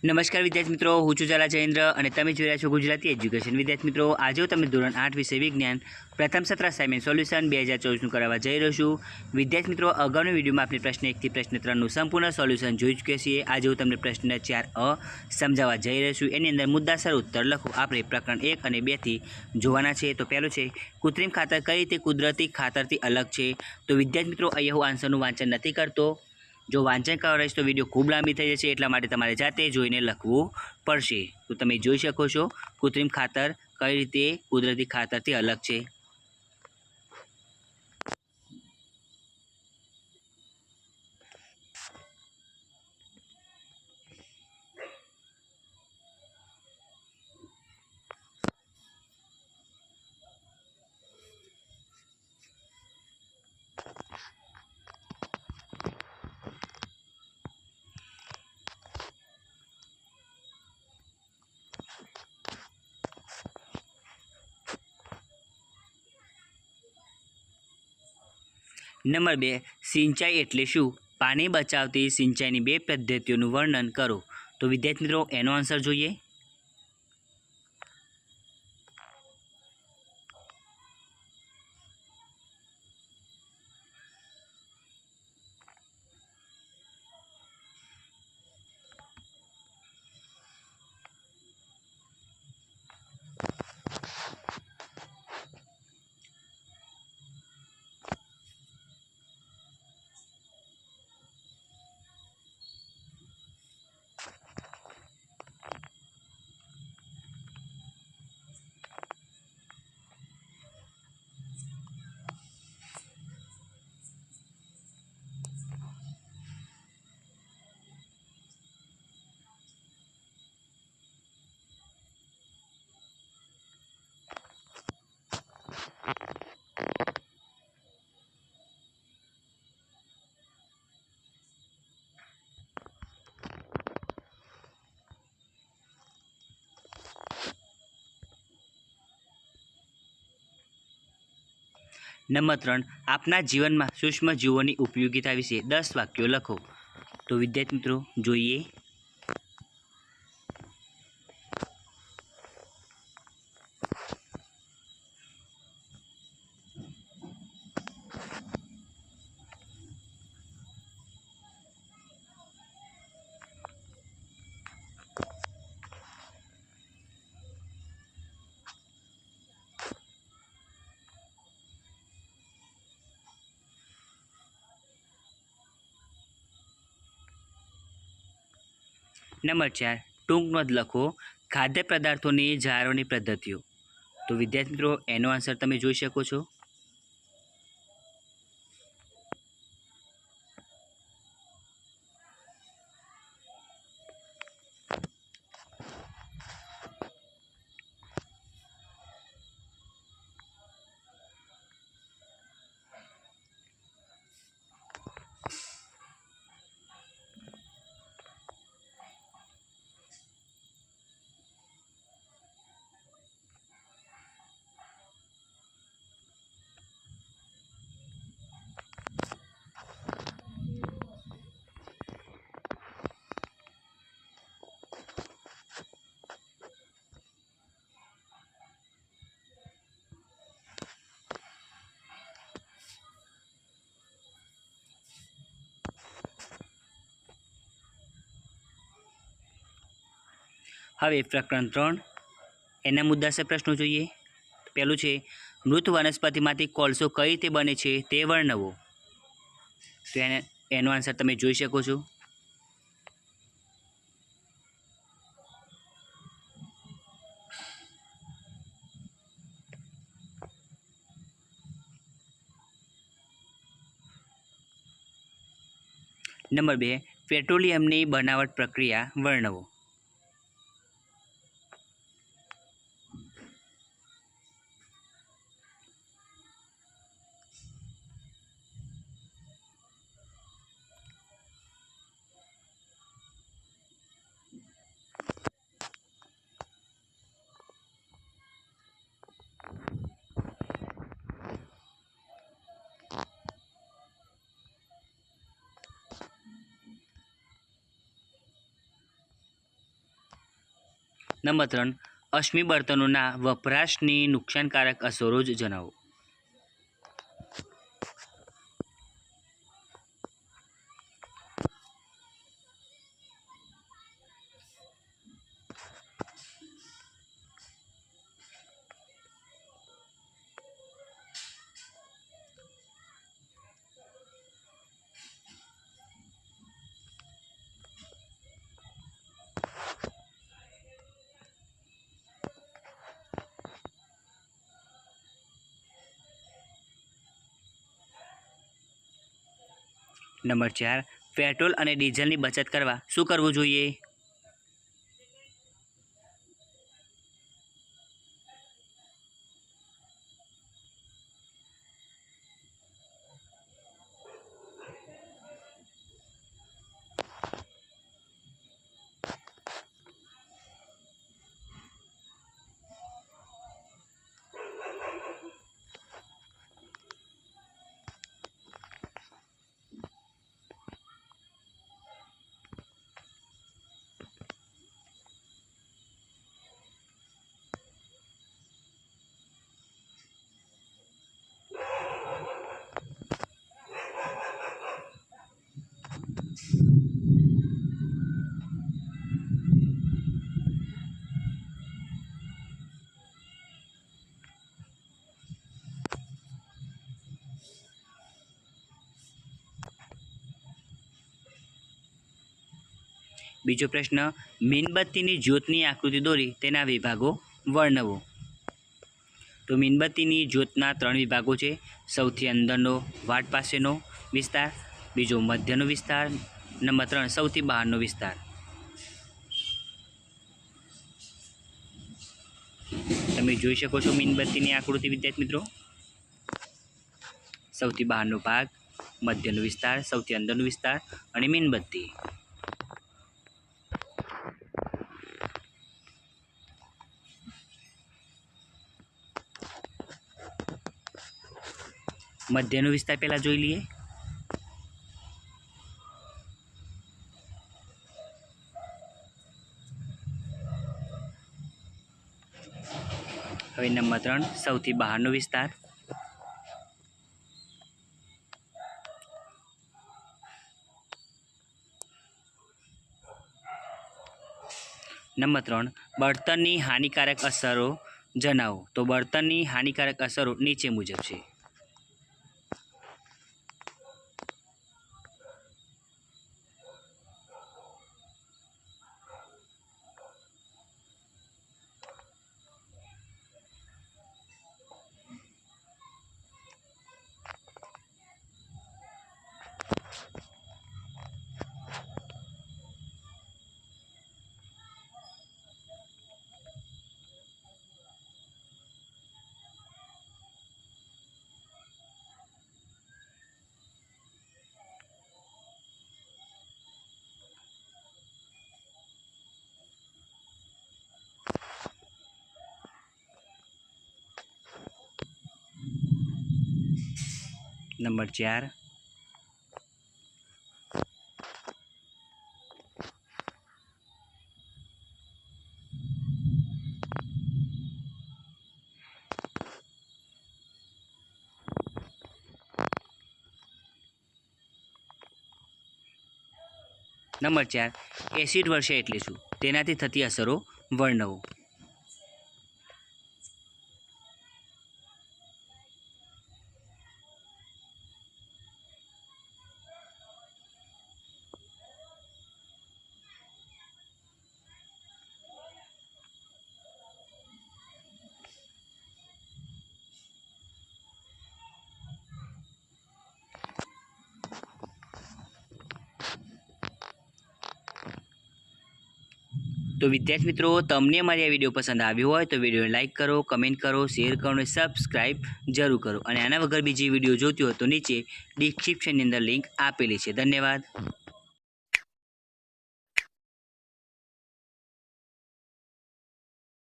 નમસ્કાર વિદ્યાર્થી મિત્રો, હું છું ઝાલા જયેન્દ્ર અને તમે જોઈ રહ્યા છો ગુજરાતી એજ્યુકેશન. વિદ્યાર્થી મિત્રો, આજે હું તમને ધોરણ 8 વિષય વિજ્ઞાન પ્રથમ સત્ર અસાઇનમેન્ટ સોલ્યુશન 2024નું કરાવવા જઈ રહ્યો છું. વિદ્યાર્થી મિત્રો, અગાઉની વિડીયોમાં આપણે પ્રશ્ન 1 થી પ્રશ્ન 3નું સંપૂર્ણ સોલ્યુશન જોઈ ચૂક્યા છીએ. આજે હું તમને પ્રશ્ન 4 સમજાવવા જઈ રહ્યો છું. એની અંદર મુદ્દાસર ઉત્તર લખો. આપણે પ્રકરણ 1 અને 2 થી જોવાના છે. તો પહેલું છે, કૃત્રિમ ખાતર કઈ રીતે કુદરતી ખાતરથી અલગ છે. તો વિદ્યાર્થી મિત્રો, અહીંયા હું આન્સરનું વાંચન નથી કરતો. જો વાંચન કરાવીશ તો વિડીયો ખૂબ લાંબી થઈ જશે, એટલા માટે તમારે જાતે જોઈને લખવું પડશે. તો તમે જોઈ શકો છો કૃત્રિમ ખાતર કઈ રીતે કુદરતી ખાતરથી અલગ છે. નંબર 2, સિંચાઈ એટલે શું. પાણી બચાવતી સિંચાઈની 2 પદ્ધતિઓનું વર્ણન કરો. તો વિદ્યાર્થી મિત્રો, એનો આન્સર જોઈએ. નંબર 3, આપના જીવનમાં સૂક્ષ્મ જીવોની ઉપયોગિતા વિશે 10 વાક્યો લખો. તો વિદ્યાર્થી મિત્રો, જોઈએ. નંબર 4, ટૂંક નોંધ લખો. ખાદ્ય પદાર્થોની જાળવણી પદ્ધતિઓ. તો વિદ્યાર્થી મિત્રો, એનો આન્સર તમે જોઈ શકો છો. હવે પ્રકરણ 3 એના મુદ્દાસર પ્રશ્નો જોઈએ. પહેલું છે, મૃત વનસ્પતિમાંથી કોલસો કઈ રીતે બને છે તે વર્ણવો. તો એનો આન્સર તમે જોઈ શકો છો. નંબર 2, પેટ્રોલિયમની બનાવટ પ્રક્રિયા વર્ણવો. નંબર 3 અશ્મિ બળતણોના વપરાશની નુકસાનકારક અસરો જણાવો. નંબર 4 પેટ્રોલ અને ડીઝલની બચત કરવા શું કરવું જોઈએ? બીજો પ્રશ્ન, મીણબત્તીની જ્યોતની આકૃતિ દોરી તેના વિભાગો વર્ણવો. તો મીણબત્તીની જ્યોતના 3 વિભાગો છે. સૌથી અંદરનો વાટ પાસેનો વિસ્તાર, બીજો મધ્યનો વિસ્તાર, નંબર 3 સૌથી બહારનો વિસ્તાર. તમે જોઈ શકો છો મીણબત્તીની આકૃતિ વિદ્યાર્થી મિત્રો. સૌથી બહારનો ભાગ, મધ્યનો વિસ્તાર, સૌથી અંદરનો વિસ્તાર અને મીણબત્તી. મધ્યનો વિસ્તાર પહેલાં જોઈ લઈએ. હવે નંબર 3 સૌથી બહારનો વિસ્તાર. નંબર 3 બળતણની હાનિકારક અસરો જણાવો. તો બળતણની હાનિકારક અસરો નીચે મુજબ છે. નંબર 4 એસિડ વર્ષા એટલે શું? તેનાથી થતી અસરો વર્ણવો. તો વિદ્યાર્થી મિત્રો, તમને અમારી આ વિડીયો પસંદ આવ્યો હોય તો વિડીયોને લાઇક કરો, કમેન્ટ કરો, શેર કરો અને સબસ્ક્રાઈબ જરૂર કરો. અને આના વગર બીજી વિડીયો જોતી હોય તો નીચે ડિસ્ક્રિપ્શનની અંદર લિંક આપેલી છે. ધન્યવાદ.